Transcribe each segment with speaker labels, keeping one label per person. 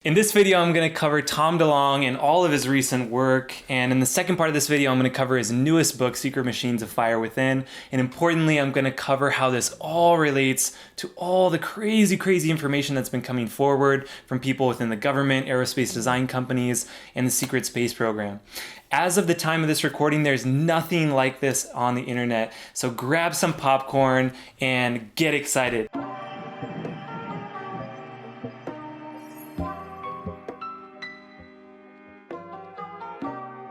Speaker 1: In this video, I'm going to cover Tom DeLonge and all of his recent work, and in the second part of this video, I'm going to cover his newest book, Sekret Machines, A Fire Within, and importantly, I'm going to cover how this all relates to all the crazy information that's been coming forward from people within the government, aerospace design companies, and the secret space program. As of the time of this recording, there's nothing like this on the internet, so grab some popcorn and get excited.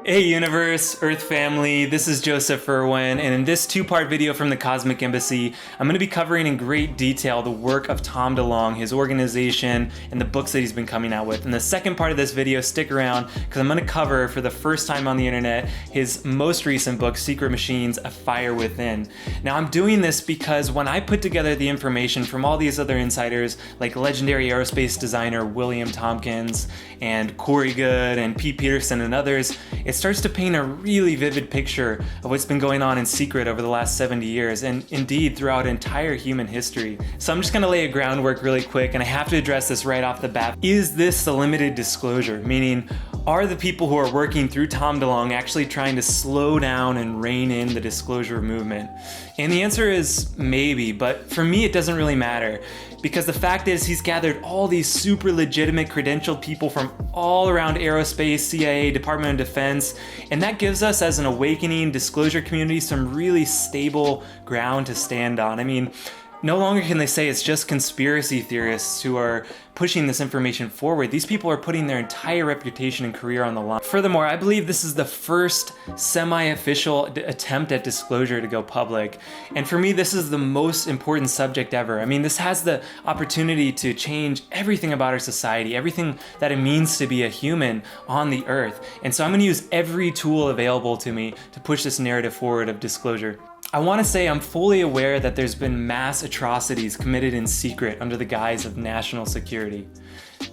Speaker 1: Hey universe, Earth family, this is Joseph Irwin, and in this two-part video from the Cosmic Embassy, I'm going to be covering in great detail the work of Tom DeLonge, his organization, and the books that he's been coming out with. In the second part of this video, stick around, because I'm going to cover, for the first time on the internet, his most recent book, Sekret Machines, A Fire Within. Now I'm doing this because when I put together the information from all these other insiders, like legendary aerospace designer William Tompkins, and Corey Goode, and Pete Peterson, and others, it starts to paint a really vivid picture of what's been going on in secret over the last 70 years, and indeed throughout entire human history. So I'm just gonna lay a groundwork really quick, and I have to address this right off the bat. Is this a limited disclosure? Meaning, are the people who are working through Tom DeLonge actually trying to slow down and rein in the disclosure movement? And the answer is maybe, but for me it doesn't really matter. Because the fact is, he's gathered all these super legitimate credentialed people from all around aerospace, CIA, Department of Defense, and that gives us, as an awakening disclosure community, some really stable ground to stand on. I mean, no longer can they say it's just conspiracy theorists who are pushing this information forward. These people are putting their entire reputation and career on the line. Furthermore, I believe this is the first semi-official attempt at disclosure to go public. And for me, this is the most important subject ever. I mean, this has the opportunity to change everything about our society, everything that it means to be a human on the earth. And so I'm going to use every tool available to me to push this narrative forward of disclosure. I want to say I'm fully aware that there's been mass atrocities committed in secret under the guise of national security.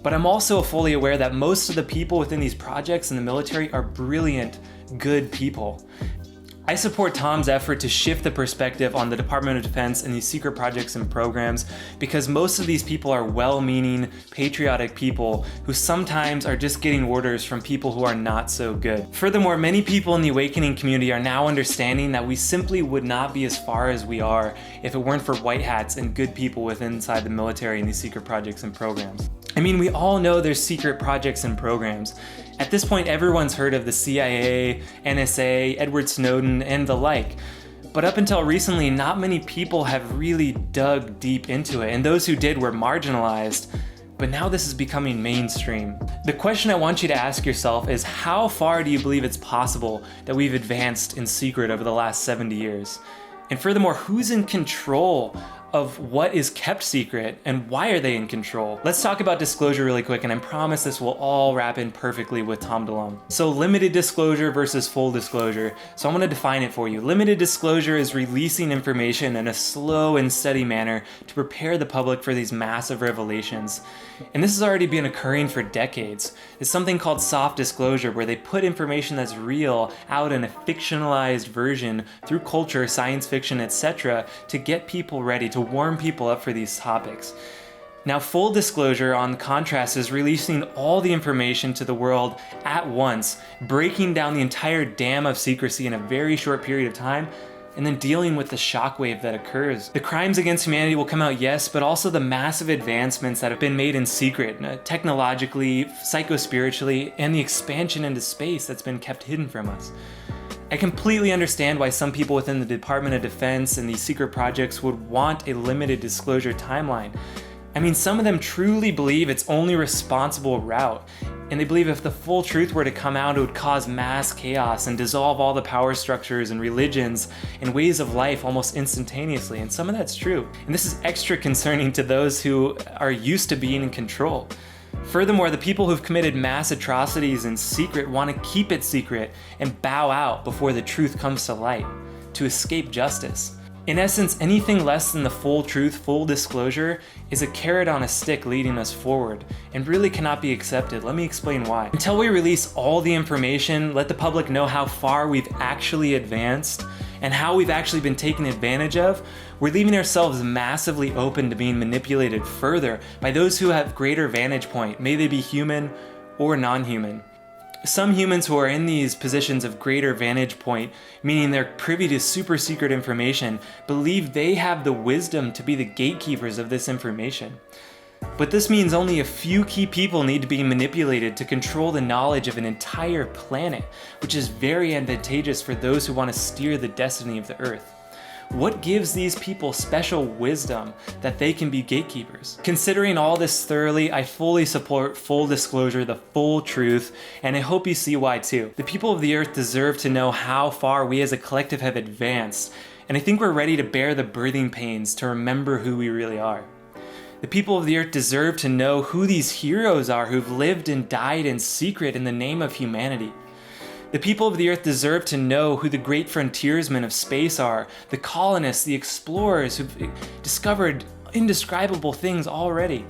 Speaker 1: But I'm also fully aware that most of the people within these projects in the military are brilliant, good people. I support Tom's effort to shift the perspective on the Department of Defense and these secret projects and programs, because most of these people are well-meaning, patriotic people who sometimes are just getting orders from people who are not so good. Furthermore, many people in the awakening community are now understanding that we simply would not be as far as we are if it weren't for white hats and good people within inside the military and these secret projects and programs. I mean, we all know there's secret projects and programs. At this point, everyone's heard of the CIA, NSA, Edward Snowden, and the like. But up until recently, not many people have really dug deep into it, and those who did were marginalized. But now this is becoming mainstream. The question I want you to ask yourself is, how far do you believe it's possible that we've advanced in secret over the last 70 years? And furthermore, who's in control of what is kept secret, and why are they in control? Let's talk about disclosure really quick, and I promise this will all wrap in perfectly with Tom DeLonge. So limited disclosure versus full disclosure. So I'm going to define it for you. Limited disclosure is releasing information in a slow and steady manner to prepare the public for these massive revelations. And this has already been occurring for decades. It's something called soft disclosure, where they put information that's real out in a fictionalized version through culture, science fiction, etc., to get people ready, to warm people up for these topics. Now, full disclosure, on contrast, is releasing all the information to the world at once, breaking down the entire dam of secrecy in a very short period of time, and then dealing with the shockwave that occurs. The crimes against humanity will come out, yes, but also the massive advancements that have been made in secret, technologically, psychospiritually, and the expansion into space that's been kept hidden from us. I completely understand why some people within the Department of Defense and these secret projects would want a limited disclosure timeline. I mean, some of them truly believe it's only responsible route, and they believe if the full truth were to come out, it would cause mass chaos and dissolve all the power structures and religions and ways of life almost instantaneously, and some of that's true. And this is extra concerning to those who are used to being in control. Furthermore, the people who've committed mass atrocities in secret want to keep it secret and bow out before the truth comes to light, to escape justice. In essence, anything less than the full truth, full disclosure, is a carrot on a stick leading us forward, and really cannot be accepted. Let me explain why. Until we release all the information, let the public know how far we've actually advanced, and how we've actually been taken advantage of, we're leaving ourselves massively open to being manipulated further by those who have greater vantage point, may they be human or non-human. Some humans who are in these positions of greater vantage point, meaning they're privy to super secret information, believe they have the wisdom to be the gatekeepers of this information. But this means only a few key people need to be manipulated to control the knowledge of an entire planet, which is very advantageous for those who want to steer the destiny of the Earth. What gives these people special wisdom that they can be gatekeepers? Considering all this thoroughly, I fully support full disclosure, the full truth, and I hope you see why too. The people of the Earth deserve to know how far we as a collective have advanced, and I think we're ready to bear the birthing pains to remember who we really are. The people of the Earth deserve to know who these heroes are who've lived and died in secret in the name of humanity. The people of the Earth deserve to know who the great frontiersmen of space are, the colonists, the explorers who've discovered indescribable things already.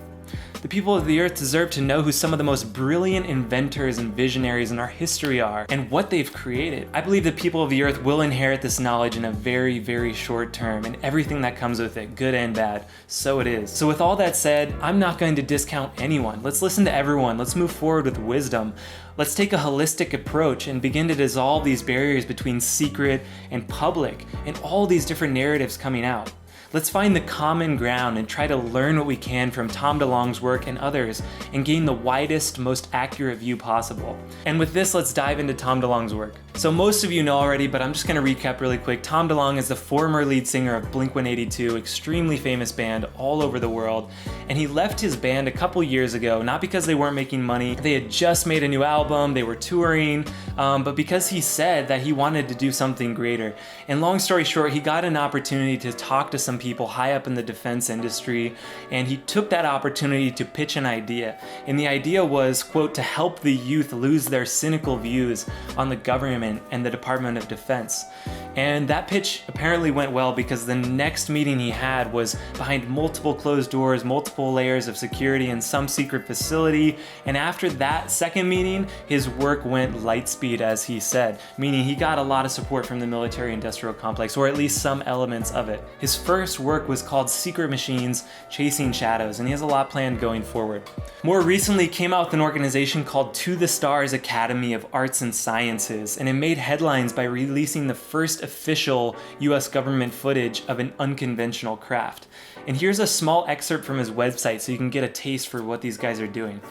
Speaker 1: The people of the Earth deserve to know who some of the most brilliant inventors and visionaries in our history are and what they've created. I believe the people of the Earth will inherit this knowledge in a very, very short term and everything that comes with it, good and bad. So it is. So with all that said, I'm not going to discount anyone. Let's listen to everyone. Let's move forward with wisdom. Let's take a holistic approach and begin to dissolve these barriers between secret and public and all these different narratives coming out. Let's find the common ground and try to learn what we can from Tom Delonge's work and others and gain the widest, most accurate view possible. And with this, let's dive into Tom Delonge's work. So most of you know already, but I'm just going to recap really quick. Tom Delonge is the former lead singer of Blink-182, extremely famous band all over the world. And he left his band a couple years ago, not because they weren't making money. They had just made a new album, they were touring, but because he said that he wanted to do something greater. And long story short, he got an opportunity to talk to some people high up in the defense industry, and he took that opportunity to pitch an idea. And the idea was, quote, to help the youth lose their cynical views on the government and the Department of Defense. And that pitch apparently went well because the next meeting he had was behind multiple closed doors, multiple layers of security in some secret facility. And after that second meeting, his work went light speed, as he said, meaning he got a lot of support from the military-industrial complex, or at least some elements of it. His first work was called Sekret Machines, Chasing Shadows, and he has a lot planned going forward. More recently, came out with an organization called To the Stars Academy of Arts and Sciences, and it made headlines by releasing the first official US government footage of an unconventional craft. And here's a small excerpt from his website so you can get a taste for what these guys are doing.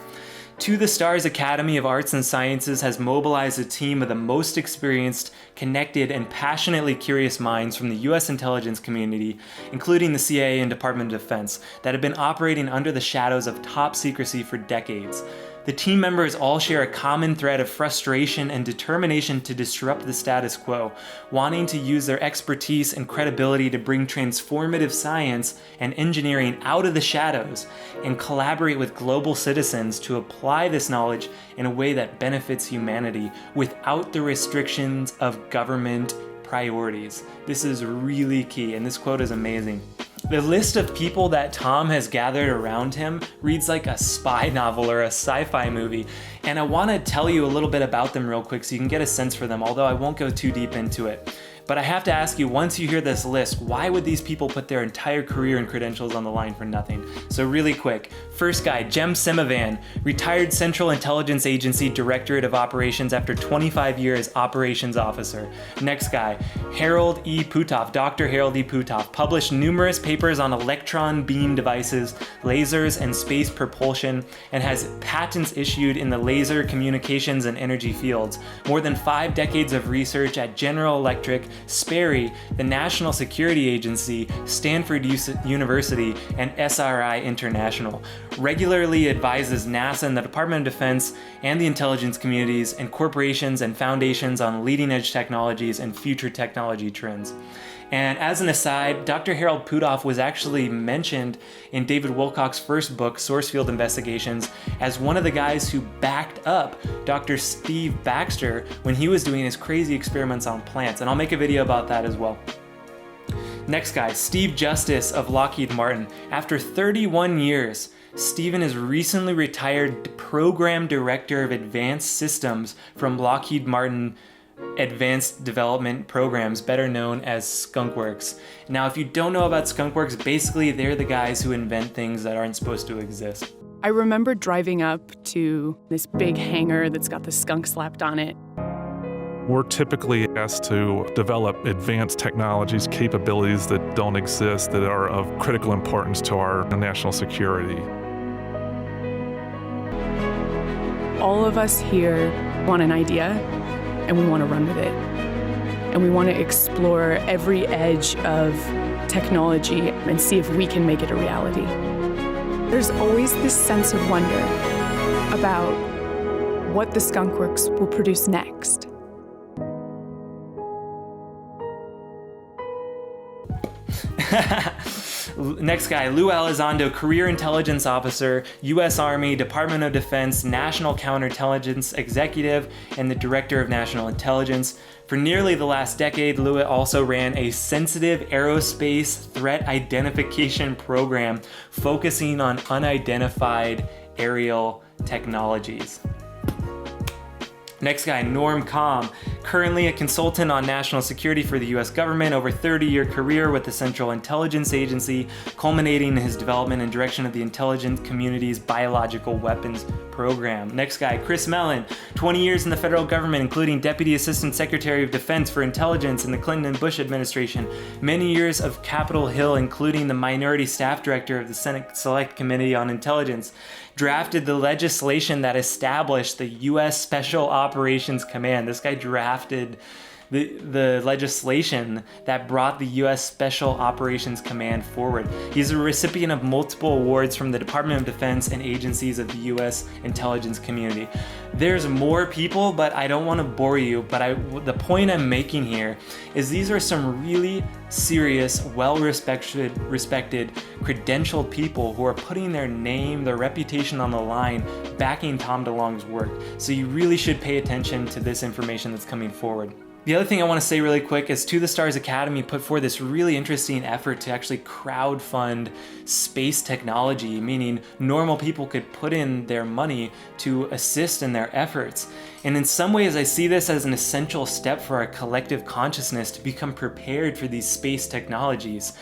Speaker 1: To the Stars Academy of Arts and Sciences has mobilized a team of the most experienced, connected, and passionately curious minds from the US intelligence community, including the CIA and Department of Defense, that have been operating under the shadows of top secrecy for decades. The team members all share a common thread of frustration and determination to disrupt the status quo, wanting to use their expertise and credibility to bring transformative science and engineering out of the shadows and collaborate with global citizens to apply this knowledge in a way that benefits humanity without the restrictions of government priorities. This is really key, and this quote is amazing. The list of people that Tom has gathered around him reads like a spy novel or a sci-fi movie, and I want to tell you a little bit about them real quick so you can get a sense for them, although I won't go too deep into it. But I have to ask you, once you hear this list, why would these people put their entire career and credentials on the line for nothing? So really quick, first guy, Jem Simivan, retired Central Intelligence Agency Directorate of Operations after 25 years Operations Officer. Next guy, Harold E. Puthoff, Dr. Harold E. Puthoff, published numerous papers on electron beam devices, lasers, and space propulsion, and has patents issued in the laser, communications, and energy fields. More than 5 decades of research at General Electric, Sperry, the National Security Agency, Stanford University, and SRI International. Regularly advises NASA and the Department of Defense and the intelligence communities and corporations and foundations on leading-edge technologies and future technology trends. And as an aside, Dr. Harold Puthoff was actually mentioned in David Wilcock's first book, Sourcefield Investigations, as one of the guys who backed up Dr. Steve Baxter when he was doing his crazy experiments on plants. And I'll make a video about that as well. Next guy, Steve Justice of Lockheed Martin. After 31 years, Steven is recently retired Program Director of Advanced Systems from Lockheed Martin advanced development programs, better known as skunkworks. Now, if you don't know about skunkworks, basically they're the guys who invent things that aren't supposed to exist.
Speaker 2: I remember driving up to this big hangar that's got the skunk slapped on it.
Speaker 3: We're typically asked to develop advanced technologies, capabilities that don't exist, that are of critical importance to our national security.
Speaker 2: All of us here want an idea, and we want to run with it. And we want to explore every edge of technology and see if we can make it a reality. There's always this sense of wonder about what the skunkworks will produce next.
Speaker 1: Next guy, Lou Elizondo, Career Intelligence Officer, U.S. Army, Department of Defense, National Counterintelligence Executive, and the Director of National Intelligence. For nearly the last decade, Lou also ran a sensitive aerospace threat identification program focusing on unidentified aerial technologies. Next guy, Norm Comm, currently a consultant on national security for the US government, over 30-year career with the Central Intelligence Agency, culminating in his development and direction of the intelligence community's biological weapons program. Next guy, Chris Mellon, 20 years in the federal government, including Deputy Assistant Secretary of Defense for Intelligence in the Clinton and Bush administration, many years of Capitol Hill, including the Minority Staff Director of the Senate Select Committee on Intelligence, drafted the legislation that established the U.S. Special Operations Command. This guy drafted the legislation that brought the U.S. Special Operations Command forward. He's a recipient of multiple awards from the Department of Defense and agencies of the U.S. intelligence community. There's more people, but I don't want to bore you, but the point I'm making here is these are some really serious, well-respected, credentialed people who are putting their name, their reputation on the line, backing Tom DeLonge's work. So you really should pay attention to this information that's coming forward. The other thing I want to say really quick is To the Stars Academy put forth this really interesting effort to actually crowdfund space technology, meaning normal people could put in their money to assist in their efforts. And in some ways, I see this as an essential step for our collective consciousness to become prepared for these space technologies.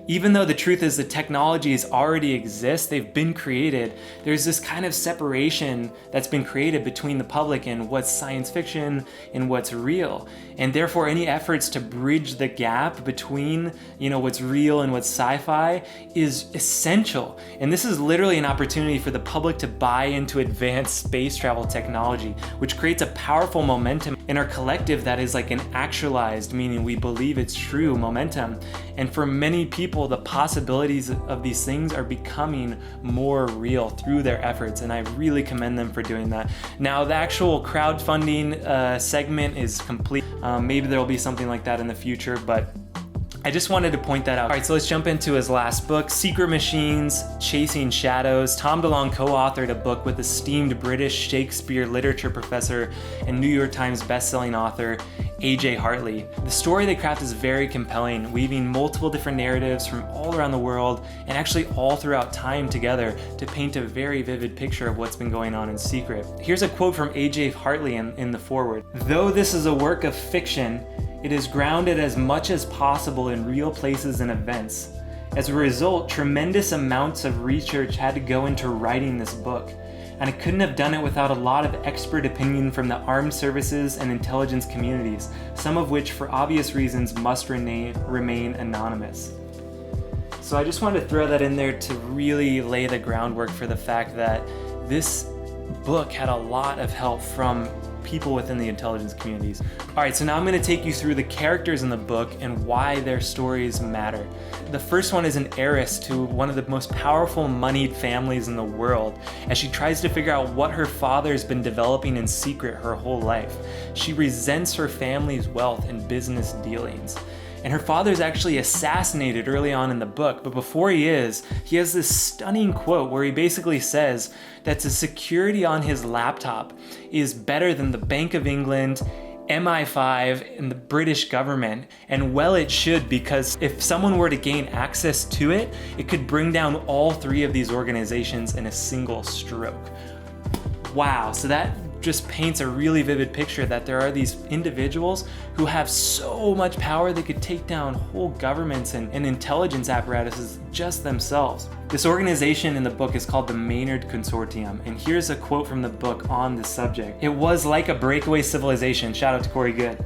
Speaker 1: Even though the truth is the technologies already exist, they've been created, there's this kind of separation that's been created between the public and what's science fiction and what's real. And therefore, any efforts to bridge the gap between, what's real and what's sci-fi is essential. And this is literally an opportunity for the public to buy into advanced space travel technology, which creates a powerful momentum in our collective that is like an actualized, meaning we believe it's true momentum. And for many people, the possibilities of these things are becoming more real through their efforts, and I really commend them for doing that. Now, the actual crowdfunding segment is complete. Maybe there'll be something like that in the future, but I just wanted to point that out. All right, so let's jump into his last book, Sekret Machines, Chasing Shadows. Tom DeLonge co-authored a book with esteemed British Shakespeare literature professor and New York Times bestselling author, A.J. Hartley. The story they craft is very compelling, weaving multiple different narratives from all around the world and actually all throughout time together to paint a very vivid picture of what's been going on in secret. Here's a quote from A.J. Hartley in the foreword. "Though this is a work of fiction, it is grounded as much as possible in real places and events. As a result, tremendous amounts of research had to go into writing this book, and I couldn't have done it without a lot of expert opinion from the armed services and intelligence communities, some of which, for obvious reasons, must remain anonymous." So I just wanted to throw that in there to really lay the groundwork for the fact that this book had a lot of help from people within the intelligence communities. All right, so now I'm going to take you through the characters in the book and why their stories matter. The first one is an heiress to one of the most powerful moneyed families in the world as she tries to figure out what her father's been developing in secret her whole life. She resents her family's wealth and business dealings. And her father's actually assassinated early on in the book, but before he has this stunning quote where he basically says that the security on his laptop is better than the Bank of England, MI5, and the British government. And well, it should, because if someone were to gain access to it, it could bring down all three of these organizations in a single stroke. Wow, so that just paints a really vivid picture that there are these individuals who have so much power they could take down whole governments and intelligence apparatuses just themselves. This organization in the book is called the Maynard Consortium, and here's a quote from the book on this subject. "It was like a breakaway civilization," shout out to Corey Goode.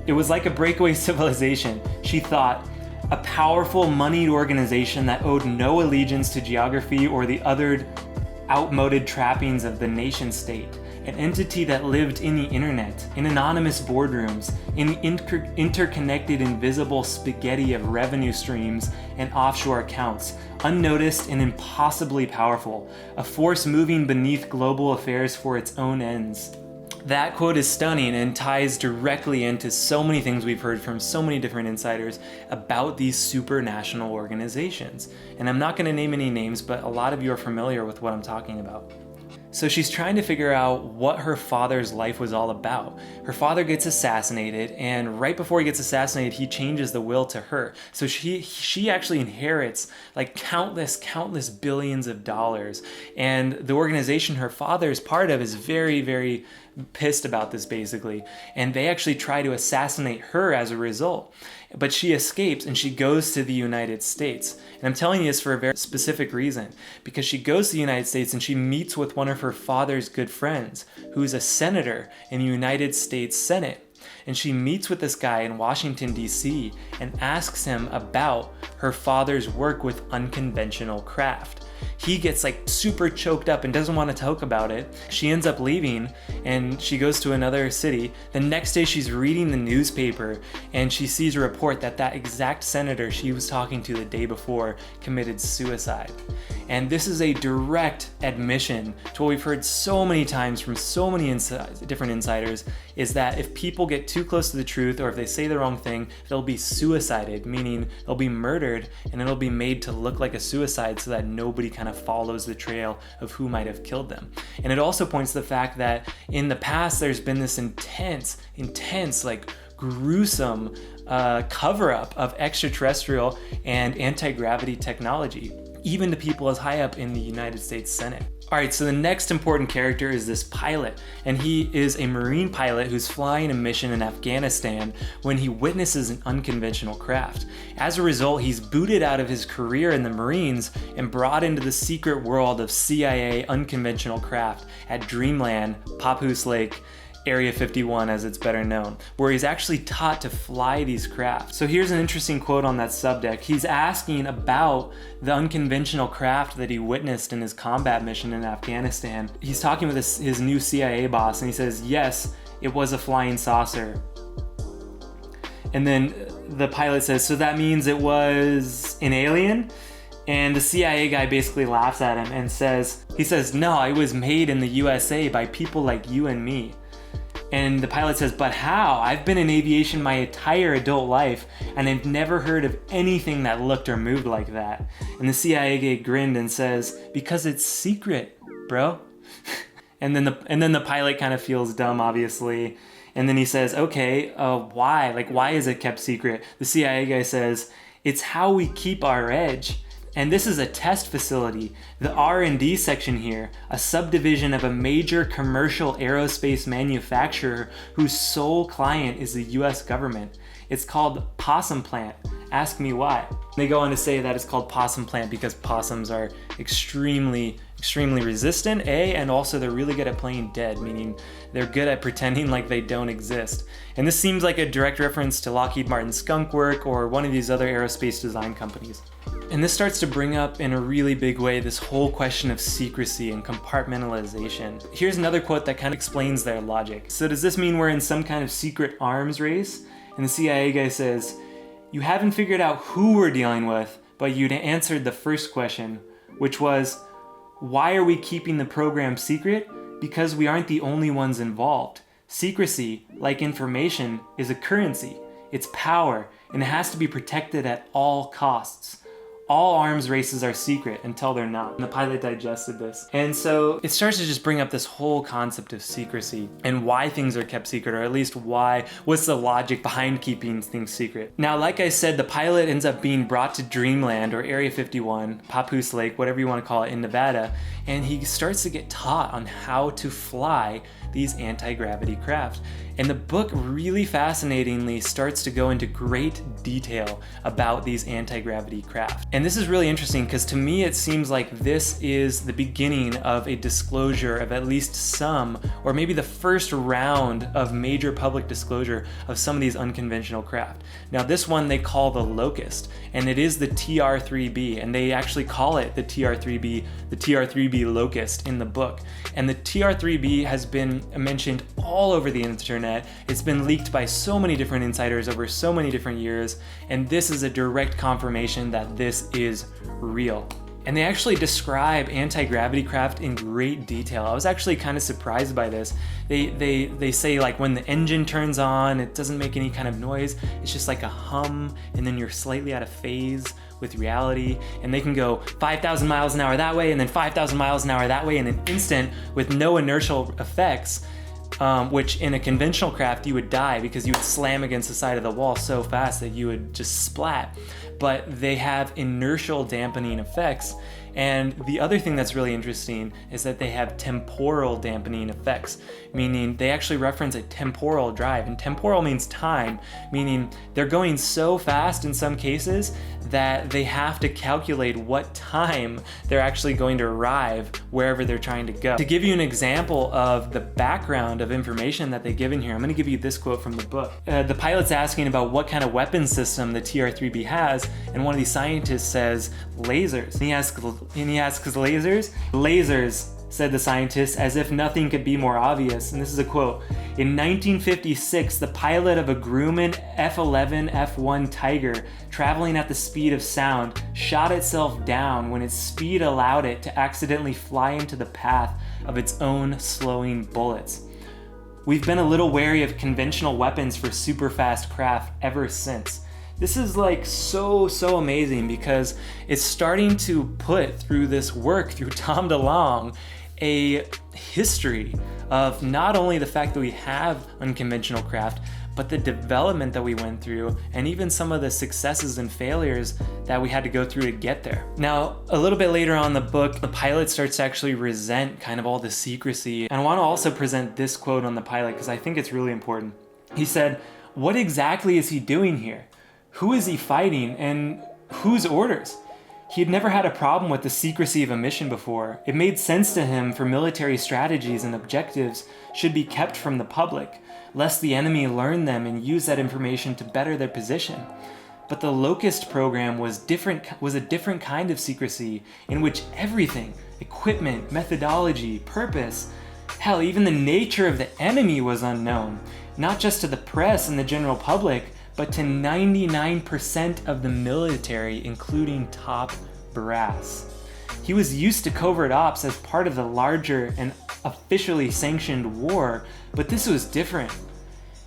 Speaker 1: "It was like a breakaway civilization," she thought, "a powerful, moneyed organization that owed no allegiance to geography or the other outmoded trappings of the nation state. An entity that lived in the internet, in anonymous boardrooms, in interconnected invisible spaghetti of revenue streams and offshore accounts, unnoticed and impossibly powerful, a force moving beneath global affairs for its own ends." That quote is stunning and ties directly into so many things we've heard from so many different insiders about these supranational organizations. And I'm not going to name any names, but a lot of you are familiar with what I'm talking about. So she's trying to figure out what her father's life was all about. Her father gets assassinated, and right before he gets assassinated, he changes the will to her. So she actually inherits like countless billions of dollars. And the organization her father is part of is very, very pissed about this basically. And they actually try to assassinate her as a result. But she escapes and she goes to the United States. And I'm telling you this for a very specific reason, because she goes to the United States and she meets with one of her father's good friends, who's a senator in the United States Senate. And she meets with this guy in Washington, D.C. and asks him about her father's work with unconventional craft. He gets like super choked up and doesn't want to talk about it. She ends up leaving and she goes to another city. The next day she's reading the newspaper and she sees a report that that exact senator she was talking to the day before committed suicide. And this is a direct admission to what we've heard so many times from so many different insiders, is that if people get too close to the truth or if they say the wrong thing, they'll be suicided, meaning they'll be murdered and it'll be made to look like a suicide so that nobody kind of follows the trail of who might have killed them. And it also points to the fact that in the past there's been this intense, like gruesome cover-up of extraterrestrial and anti-gravity technology, even to people as high up in the United States Senate. All right, so the next important character is this pilot, and he is a Marine pilot who's flying a mission in Afghanistan when he witnesses an unconventional craft. As a result, he's booted out of his career in the Marines and brought into the secret world of CIA unconventional craft at Dreamland, Papoose Lake, Area 51 as it's better known, where he's actually taught to fly these craft. So here's an interesting quote on that subject. He's asking about the unconventional craft that he witnessed in his combat mission in Afghanistan. He's talking with his new CIA boss and he says, yes, it was a flying saucer. And then the pilot says, so that means it was an alien? And the CIA guy basically laughs at him and he says, no, it was made in the USA by people like you and me. And the pilot says, but how? I've been in aviation my entire adult life, and I've never heard of anything that looked or moved like that. And the CIA guy grinned and says, because it's secret, bro. and then the pilot kind of feels dumb, obviously. And then he says, okay, why? Like, why is it kept secret? The CIA guy says, it's how we keep our edge. And this is a test facility, the R&D section here, a subdivision of a major commercial aerospace manufacturer whose sole client is the US government. It's called Possum Plant. Ask me why. They go on to say that it's called Possum Plant because possums are extremely resistant, and also they're really good at playing dead, meaning they're good at pretending like they don't exist. And this seems like a direct reference to Lockheed Martin's skunk work or one of these other aerospace design companies. And this starts to bring up in a really big way this whole question of secrecy and compartmentalization. Here's another quote that kind of explains their logic. So does this mean we're in some kind of secret arms race? And the CIA guy says, you haven't figured out who we're dealing with, but you'd answered the first question, which was, why are we keeping the program secret? Because we aren't the only ones involved. Secrecy, like information, is a currency. It's power, and it has to be protected at all costs. all arms races are secret until they're not. And the pilot digested this. And so it starts to just bring up this whole concept of secrecy and why things are kept secret, or at least what's the logic behind keeping things secret. Now, like I said, the pilot ends up being brought to Dreamland, or Area 51, Papoose Lake, whatever you want to call it, in Nevada, and he starts to get taught on how to fly these anti-gravity craft. And the book really fascinatingly starts to go into great detail about these anti-gravity craft. And this is really interesting because to me it seems like this is the beginning of a disclosure of at least some, or maybe the first round of major public disclosure of some of these unconventional craft. Now this one they call the Locust, and it is the TR-3B, and they actually call it the TR-3B Locust in the book. And the TR-3B has been mentioned all over the internet. It's been leaked by so many different insiders over so many different years, and this is a direct confirmation that this is real. And they actually describe anti-gravity craft in great detail. I was actually kind of surprised by this. They say like when the engine turns on, it doesn't make any kind of noise. It's just like a hum, and then you're slightly out of phase with reality. And they can go 5,000 miles an hour that way, and then 5,000 miles an hour that way in an instant with no inertial effects. Which in a conventional craft you would die because you would slam against the side of the wall so fast that you would just splat. But they have inertial dampening effects. And the other thing that's really interesting is that they have temporal dampening effects, meaning they actually reference a temporal drive. And temporal means time, meaning they're going so fast in some cases that they have to calculate what time they're actually going to arrive wherever they're trying to go. To give you an example of the background of information that they give in here, I'm going to give you this quote from the book. The pilot's asking about what kind of weapon system the TR-3B has, and one of these scientists says lasers. And he asks lasers? Lasers, said the scientist, as if nothing could be more obvious. And this is a quote. In 1956, the pilot of a Grumman F-11 F-1 Tiger, traveling at the speed of sound, shot itself down when its speed allowed it to accidentally fly into the path of its own slowing bullets. We've been a little wary of conventional weapons for super fast craft ever since. This is like so amazing because it's starting to put through this work, through Tom DeLonge, a history of not only the fact that we have unconventional craft, but the development that we went through, and even some of the successes and failures that we had to go through to get there. Now, a little bit later on in the book, the pilot starts to actually resent kind of all the secrecy. And I want to also present this quote on the pilot because I think it's really important. He said, "What exactly is he doing here? Who is he fighting, and whose orders?" He had never had a problem with the secrecy of a mission before. It made sense to him for military strategies and objectives should be kept from the public, lest the enemy learn them and use that information to better their position. But the Locust program was a different kind of secrecy in which everything, equipment, methodology, purpose, hell, even the nature of the enemy was unknown, not just to the press and the general public, but to 99% of the military, including top brass. He was used to covert ops as part of the larger and officially sanctioned war, but this was different.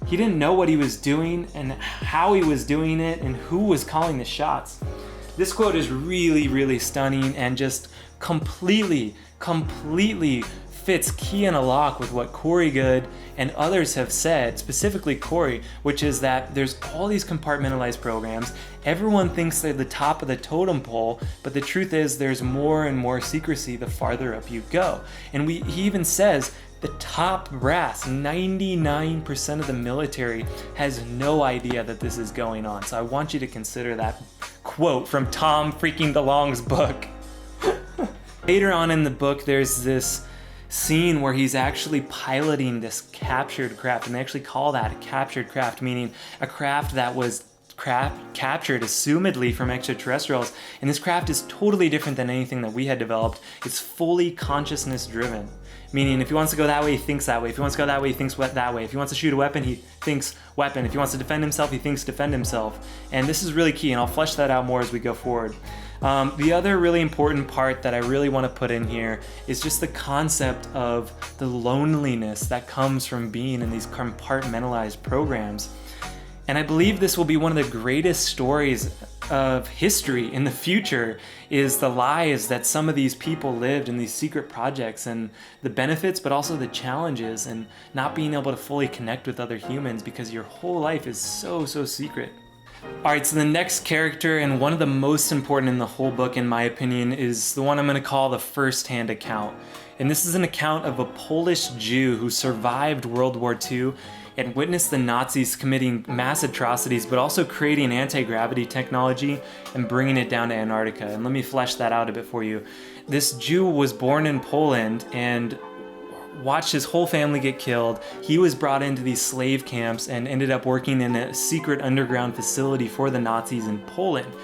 Speaker 1: He didn't know what he was doing and how he was doing it and who was calling the shots. This quote is really stunning and just completely fits key in a lock with what Corey Goode and others have said, specifically Corey, which is that there's all these compartmentalized programs. Everyone thinks they're the top of the totem pole, but the truth is there's more and more secrecy the farther up you go. And he even says the top brass, 99% of the military, has no idea that this is going on. So I want you to consider that quote from Tom freaking DeLonge's book. Later on in the book, there's this scene where he's actually piloting this captured craft, and they actually call that a captured craft, meaning a craft that was captured assumedly from extraterrestrials. And this craft is totally different than anything that we had developed. It's fully consciousness driven, meaning if he wants to go that way, he thinks that way. If he wants to go that way, he thinks that way. If he wants to shoot a weapon, he thinks weapon. If he wants to defend himself, he thinks defend himself. And this is really key, and I'll flesh that out more as we go forward. The other really important part that I really want to put in here is just the concept of the loneliness that comes from being in these compartmentalized programs. And I believe this will be one of the greatest stories of history in the future, is the lives that some of these people lived in these secret projects, and the benefits but also the challenges, and not being able to fully connect with other humans because your whole life is so secret. Alright, so the next character, and one of the most important in the whole book in my opinion, is the one I'm going to call the first-hand account. And this is an account of a Polish Jew who survived World War II and witnessed the Nazis committing mass atrocities, but also creating anti-gravity technology and bringing it down to Antarctica. And let me flesh that out a bit for you. This Jew was born in Poland and watched his whole family get killed. He was brought into these slave camps and ended up working in a secret underground facility for the Nazis in Poland.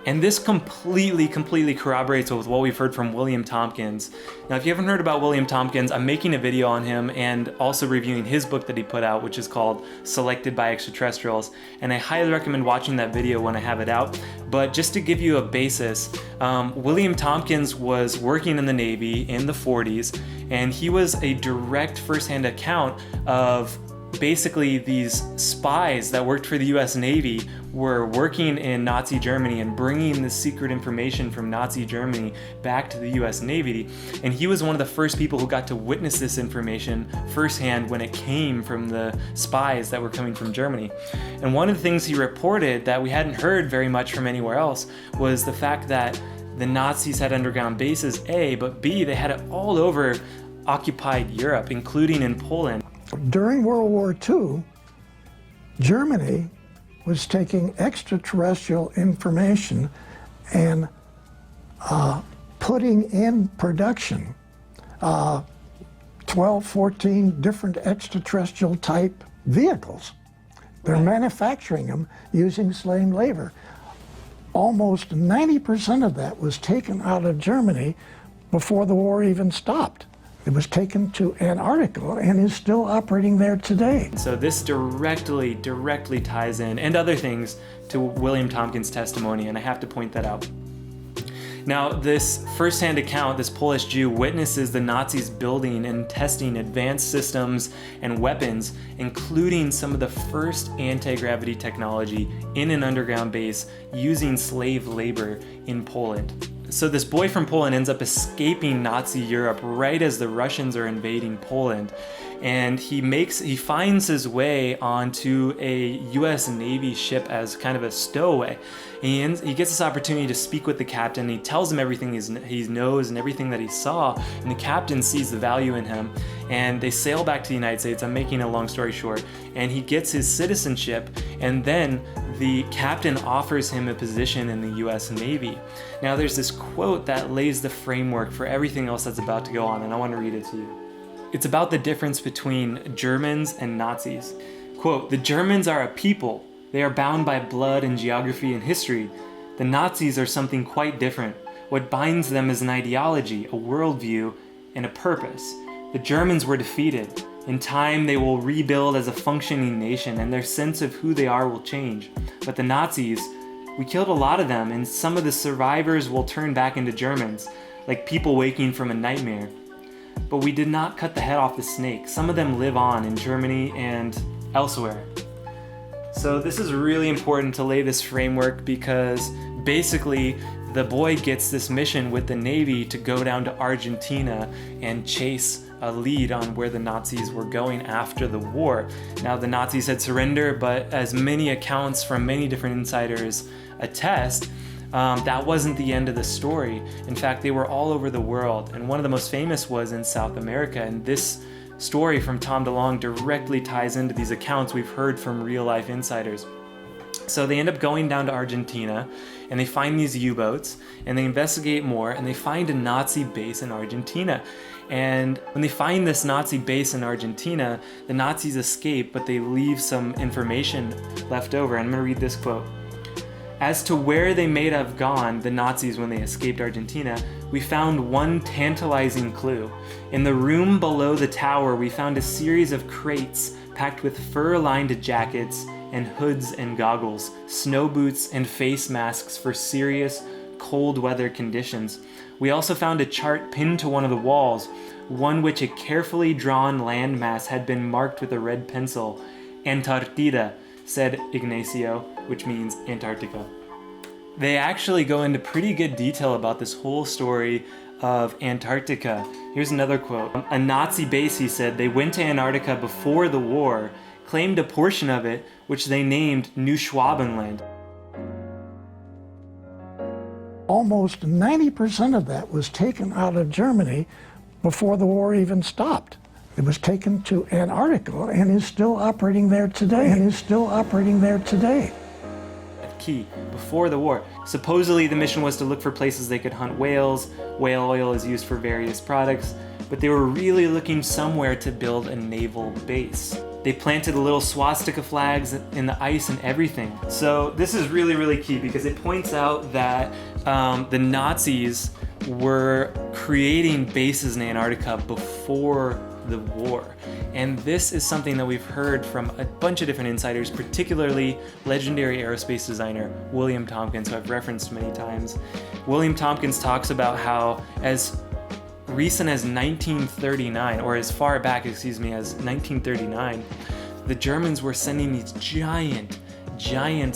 Speaker 1: And this completely corroborates with what we've heard from William Tompkins. Now, if you haven't heard about William Tompkins, I'm making a video on him and also reviewing his book that he put out, which is called Selected by Extraterrestrials. And I highly recommend watching that video when I have it out. But just to give you a basis, William Tompkins was working in the Navy in the 40s, and he was a direct first-hand account of basically these spies that worked for the US Navy were working in Nazi Germany and bringing the secret information from Nazi Germany back to the US Navy. And he was one of the first people who got to witness this information firsthand when it came from the spies that were coming from Germany. And one of the things he reported that we hadn't heard very much from anywhere else was the fact that the Nazis had underground bases, A, but B, they had it all over occupied Europe, including in Poland.
Speaker 4: During World War II, Germany was taking extraterrestrial information and putting in production 12, 14 different extraterrestrial type vehicles. They're manufacturing them using slave labor. Almost 90% of that was taken out of Germany before the war even stopped. It was taken to Antarctica and is still operating there today.
Speaker 1: So this directly ties in, and other things, to William Tompkins' testimony, and I have to point that out. Now, this first-hand account, this Polish Jew witnesses the Nazis building and testing advanced systems and weapons, including some of the first anti-gravity technology in an underground base using slave labor in Poland. So this boy from Poland ends up escaping Nazi Europe right as the Russians are invading Poland. And he finds his way onto a US Navy ship as kind of a stowaway. And he gets this opportunity to speak with the captain. He tells him everything he knows and everything that he saw. And the captain sees the value in him. And they sail back to the United States. I'm making a long story short. And he gets his citizenship. And then the captain offers him a position in the US Navy. Now there's this quote that lays the framework for everything else that's about to go on, and I want to read it to you. It's about the difference between Germans and Nazis. Quote, "The Germans are a people. They are bound by blood and geography and history. The Nazis are something quite different. What binds them is an ideology, a worldview, and a purpose. The Germans were defeated. In time, they will rebuild as a functioning nation, and their sense of who they are will change. But the Nazis, we killed a lot of them, and some of the survivors will turn back into Germans, like people waking from a nightmare. But we did not cut the head off the snake. Some of them live on in Germany and elsewhere." So this is really important to lay this framework, because basically the boy gets this mission with the Navy to go down to Argentina and chase a lead on where the Nazis were going after the war. Now, the Nazis had surrendered, but as many accounts from many different insiders attest, that wasn't the end of the story. In fact, they were all over the world, and one of the most famous was in South America, and this story from Tom Delonge directly ties into these accounts we've heard from real-life insiders. So they end up going down to Argentina, and they find these U-boats, and they investigate more, and they find a Nazi base in Argentina. And when they find this Nazi base in Argentina, the Nazis escape, but they leave some information left over. And I'm going to read this quote. "As to where they may have gone, the Nazis, when they escaped Argentina, we found one tantalizing clue. In the room below the tower, we found a series of crates packed with fur-lined jackets and hoods and goggles, snow boots and face masks for serious cold weather conditions. We also found a chart pinned to one of the walls, one which a carefully drawn landmass had been marked with a red pencil. Antarctica, said Ignacio, which means Antarctica. They actually go into pretty good detail about this whole story of Antarctica. Here's another quote. A Nazi base, he said, they went to Antarctica before the war, claimed a portion of it, which they named New Schwabenland.
Speaker 4: Almost 90% of that was taken out of Germany before the war even stopped. It was taken to Antarctica and is still operating there today.
Speaker 1: Key, before the war. Supposedly the mission was to look for places they could hunt whales. Whale oil is used for various products, but they were really looking somewhere to build a naval base. They planted little swastika flags in the ice and everything. So this is really, really key because it points out that the Nazis were creating bases in Antarctica before the war. And this is something that we've heard from a bunch of different insiders, particularly legendary aerospace designer William Tompkins, who I've referenced many times. William Tompkins talks about how as recent as 1939, or as far back, as 1939, the Germans were sending these giant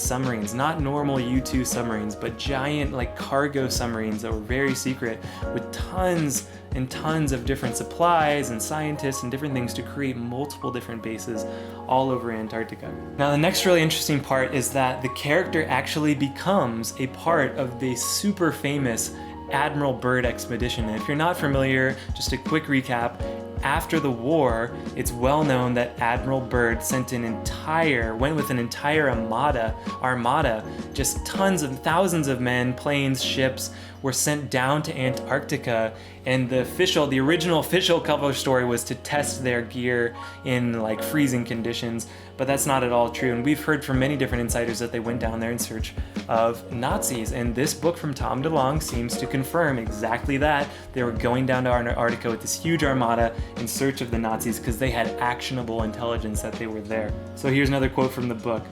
Speaker 1: submarines, not normal U-2 submarines, but giant like cargo submarines that were very secret with tons and tons of different supplies and scientists and different things to create multiple different bases all over Antarctica. Now the next really interesting part is that the character actually becomes a part of the super famous Admiral Byrd expedition. And if you're not familiar, just a quick recap. After the war, it's well known that Admiral Byrd went with an entire armada, just tons of thousands of men, planes, ships, were sent down to Antarctica, and the original official cover story was to test their gear in like freezing conditions, but that's not at all true. And we've heard from many different insiders that they went down there in search of Nazis, and this book from Tom DeLonge seems to confirm exactly that. They were going down to Antarctica with this huge armada in search of the Nazis because they had actionable intelligence that they were there. So here's another quote from the book.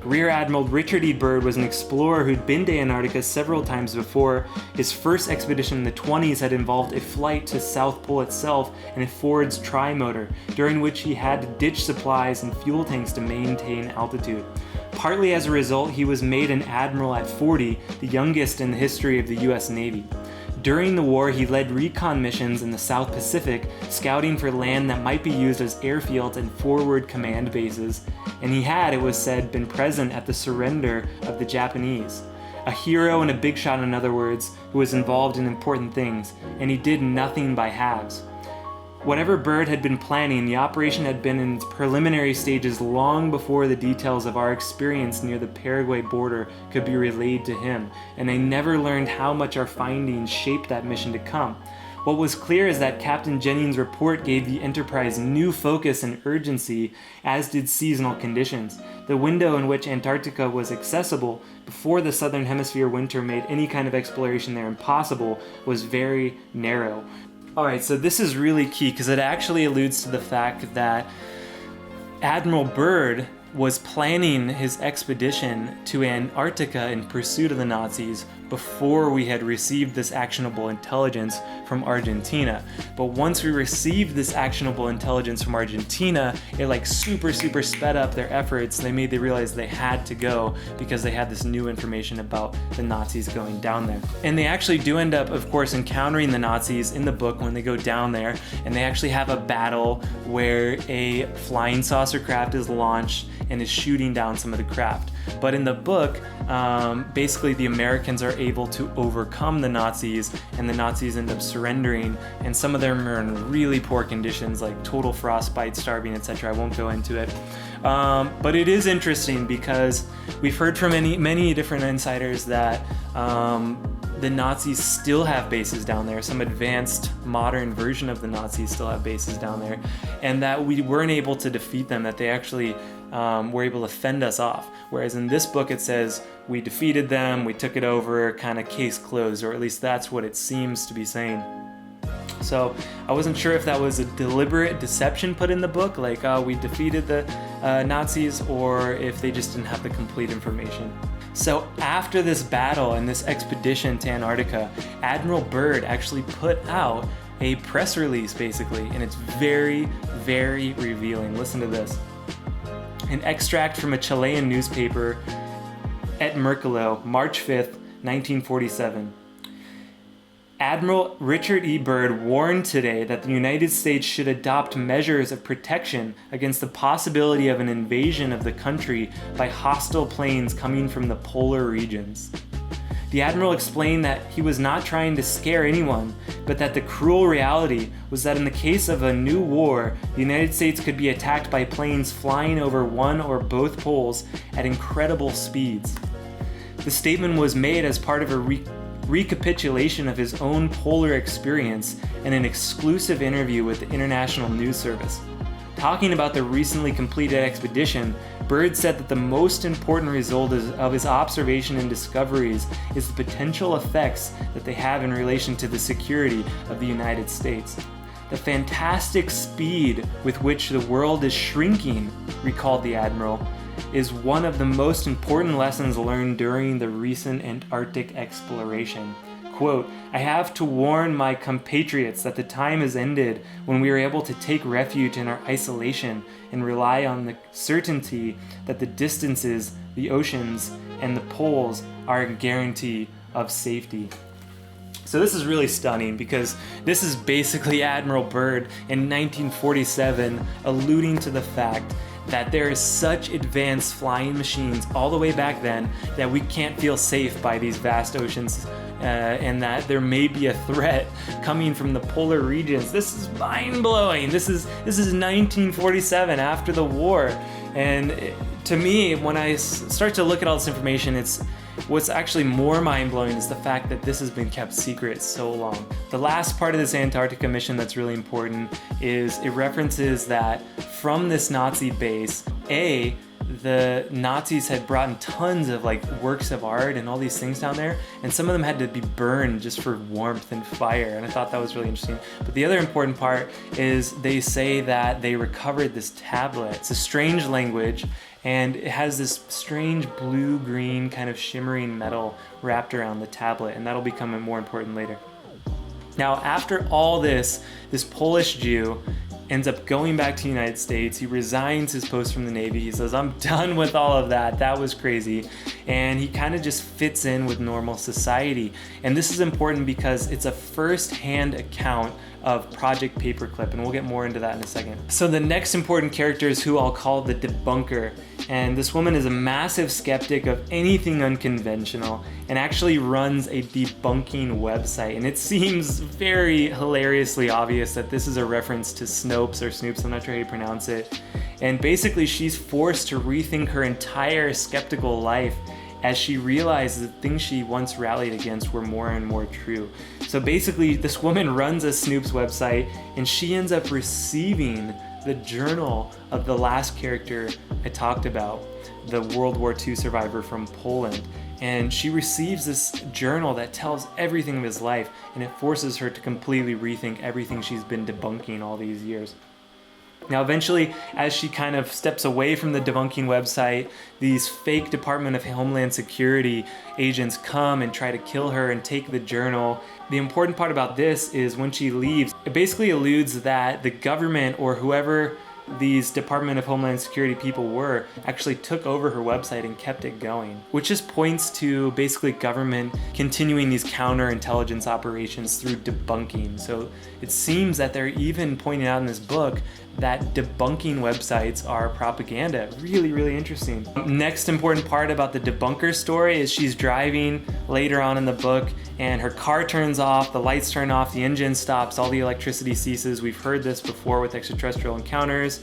Speaker 1: Rear Admiral Richard E. Byrd was an explorer who'd been to Antarctica several times before. His first expedition in the 20s had involved a flight to South Pole itself and a Ford's trimotor, during which he had to ditch supplies and fuel tanks to maintain altitude. Partly as a result, he was made an admiral at 40, the youngest in the history of the US Navy. During the war, he led recon missions in the South Pacific, scouting for land that might be used as airfields and forward command bases, and he had, it was said, been present at the surrender of the Japanese. A hero and a big shot, in other words, who was involved in important things, and he did nothing by halves. Whatever Byrd had been planning, the operation had been in its preliminary stages long before the details of our experience near the Paraguay border could be relayed to him, and I never learned how much our findings shaped that mission to come. What was clear is that Captain Jennings' report gave the Enterprise new focus and urgency, as did seasonal conditions. The window in which Antarctica was accessible before the southern hemisphere winter made any kind of exploration there impossible was very narrow. Alright, so this is really key because it actually alludes to the fact that Admiral Byrd was planning his expedition to Antarctica in pursuit of the Nazis before we had received this actionable intelligence from Argentina. But once we received this actionable intelligence from Argentina, it like super sped up their efforts. They realized they had to go because they had this new information about the Nazis going down there. And they actually do end up, of course, encountering the Nazis in the book when they go down there, and they actually have a battle where a flying saucer craft is launched and is shooting down some of the craft. But in the book, basically the Americans are able to overcome the Nazis, and the Nazis end up surrendering, and some of them are in really poor conditions, like total frostbite, starving, etc. I won't go into it. But it is interesting because we've heard from many different insiders that the Nazis still have bases down there. Some advanced modern version of the Nazis still have bases down there, and that we weren't able to defeat them, that they actually were able to fend us off. Whereas in this book it says we defeated them, we took it over, kind of case closed, or at least that's what it seems to be saying. So I wasn't sure if that was a deliberate deception put in the book, like we defeated the Nazis, or if they just didn't have the complete information. So after this battle and this expedition to Antarctica, Admiral Byrd actually put out a press release basically, and it's very revealing. Listen to this. An extract from a Chilean newspaper, Et Mercolo, March 5th, 1947. Admiral Richard E. Byrd warned today that the United States should adopt measures of protection against the possibility of an invasion of the country by hostile planes coming from the polar regions. The Admiral explained that he was not trying to scare anyone, but that the cruel reality was that in the case of a new war, the United States could be attacked by planes flying over one or both poles at incredible speeds. The statement was made as part of a recapitulation of his own polar experience in an exclusive interview with the International News Service. Talking about the recently completed expedition, Byrd said that the most important result of his observation and discoveries is the potential effects that they have in relation to the security of the United States. The fantastic speed with which the world is shrinking, recalled the Admiral, is one of the most important lessons learned during the recent Antarctic exploration. Quote, I have to warn my compatriots that the time has ended when we are able to take refuge in our isolation and rely on the certainty that the distances, the oceans, and the poles are a guarantee of safety. So this is really stunning because this is basically Admiral Byrd in 1947 alluding to the fact that there is such advanced flying machines all the way back then that we can't feel safe by these vast oceans and that there may be a threat coming from the polar regions. This is mind-blowing. This is 1947 after the war. And to me, when I start to look at all this information, what's actually more mind-blowing is the fact that this has been kept secret so long. The last part of this Antarctica mission that's really important is it references that from this Nazi base, the Nazis had brought in tons of works of art and all these things down there, and some of them had to be burned just for warmth and fire, and I thought that was really interesting. But the other important part is they say that they recovered this tablet. It's a strange language, and it has this strange blue-green kind of shimmering metal wrapped around the tablet, and that'll become more important later. Now, after all this Polish Jew ends up going back to the United States. He resigns his post from the Navy. He says, I'm done with all of that. That was crazy. And he kind of just fits in with normal society. And this is important because it's a first-hand account of Project Paperclip, and we'll get more into that in a second. So the next important character is who I'll call the debunker. And this woman is a massive skeptic of anything unconventional and actually runs a debunking website. And it seems very hilariously obvious that this is a reference to Snopes or Snoops, I'm not sure how you pronounce it. And basically she's forced to rethink her entire skeptical life as she realizes that things she once rallied against were more and more true. So basically this woman runs a Snoops website and she ends up receiving the journal of the last character I talked about, the World War II survivor from Poland. And she receives this journal that tells everything of his life, and it forces her to completely rethink everything she's been debunking all these years. Now eventually, as she kind of steps away from the debunking website, these fake Department of Homeland Security agents come and try to kill her and take the journal. The important part about this is when she leaves, it basically alludes that the government or whoever these Department of Homeland Security people were actually took over her website and kept it going, which just points to basically government continuing these counterintelligence operations through debunking. So it seems that they're even pointing out in this book that debunking websites are propaganda. Really, really interesting. Next important part about the debunker story is she's driving later on in the book and her car turns off, the lights turn off, the engine stops, all the electricity ceases. We've heard this before with extraterrestrial encounters.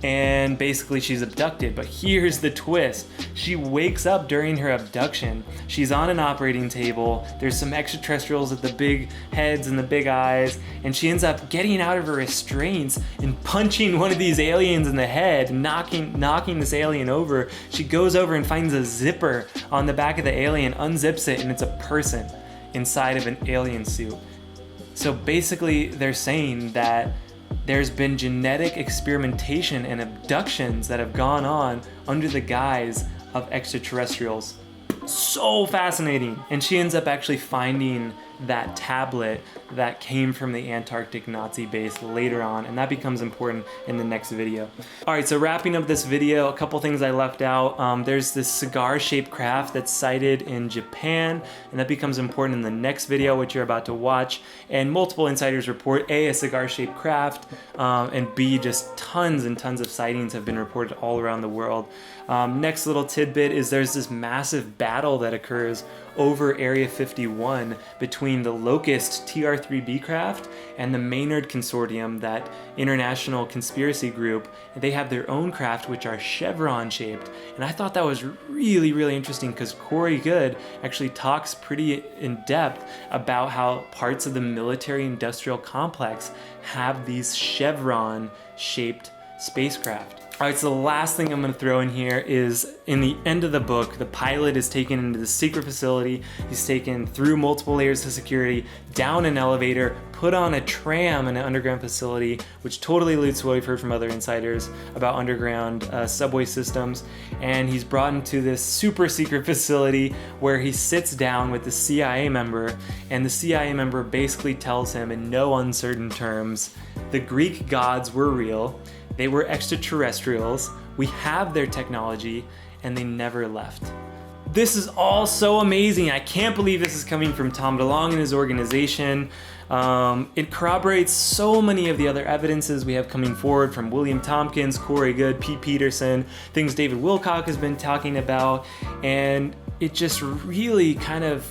Speaker 1: And basically she's abducted, but here's the twist. She wakes up during her abduction. She's on an operating table. There's some extraterrestrials with the big heads and the big eyes, and she ends up getting out of her restraints and punching one of these aliens in the head, knocking this alien over. She goes over and finds a zipper on the back of the alien, unzips it, and it's a person inside of an alien suit. So basically they're saying that there's been genetic experimentation and abductions that have gone on under the guise of extraterrestrials. So fascinating. And she ends up actually finding that tablet that came from the Antarctic Nazi base later on, and that becomes important in the next video. All right, so wrapping up this video, a couple things I left out. There's this cigar-shaped craft that's sighted in Japan, and that becomes important in the next video, which you're about to watch. And multiple insiders report A, a cigar-shaped craft, and B, just tons and tons of sightings have been reported all around the world. Next little tidbit is there's this massive battle that occurs over Area 51 between the Locust TR-3B craft and the Maynard Consortium, that international conspiracy group. They have their own craft which are chevron shaped, and I thought that was really, really interesting because Corey Goode actually talks pretty in depth about how parts of the military industrial complex have these chevron shaped spacecraft. All right, so the last thing I'm going to throw in here is in the end of the book, the pilot is taken into the secret facility. He's taken through multiple layers of security, down an elevator, put on a tram in an underground facility, which totally alludes to what we've heard from other insiders about underground subway systems. And he's brought into this super secret facility where he sits down with the CIA member, and the CIA member basically tells him in no uncertain terms, the Greek gods were real. They were extraterrestrials, we have their technology, and they never left. This is all so amazing. I can't believe this is coming from Tom Delonge and his organization. It corroborates so many of the other evidences we have coming forward from William Tompkins, Corey Goode, Pete Peterson, things David Wilcock has been talking about, and it just really kind of,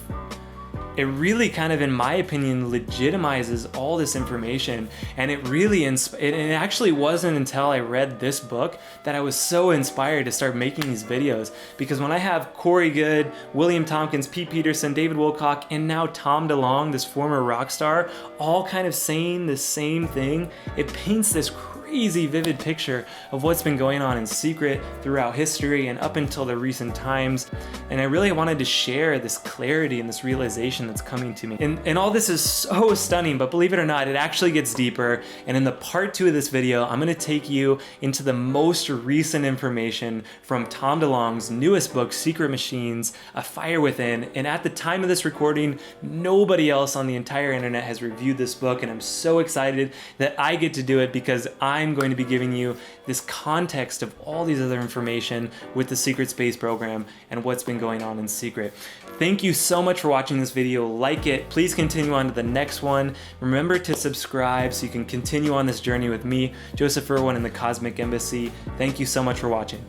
Speaker 1: in my opinion, legitimizes all this information. And it actually wasn't until I read this book that I was so inspired to start making these videos. Because when I have Corey Goode, William Tompkins, Pete Peterson, David Wilcock, and now Tom Delonge, this former rock star, all kind of saying the same thing, it paints this crazy vivid picture of what's been going on in secret throughout history and up until the recent times. And I really wanted to share this clarity and this realization that's coming to me. And all this is so stunning, but believe it or not, it actually gets deeper. And in the part 2 of this video, I'm gonna take you into the most recent information from Tom Delonge's newest book, Sekret Machines, A Fire Within. And at the time of this recording, nobody else on the entire internet has reviewed this book, and I'm so excited that I get to do it because I'm going to be giving you this context of all these other information with the secret space program and what's been going on in secret. Thank you so much for watching this video. Like it. Please continue on to the next one. Remember to subscribe so you can continue on this journey with me, Joseph Irwin, and the Cosmic Embassy. Thank you so much for watching.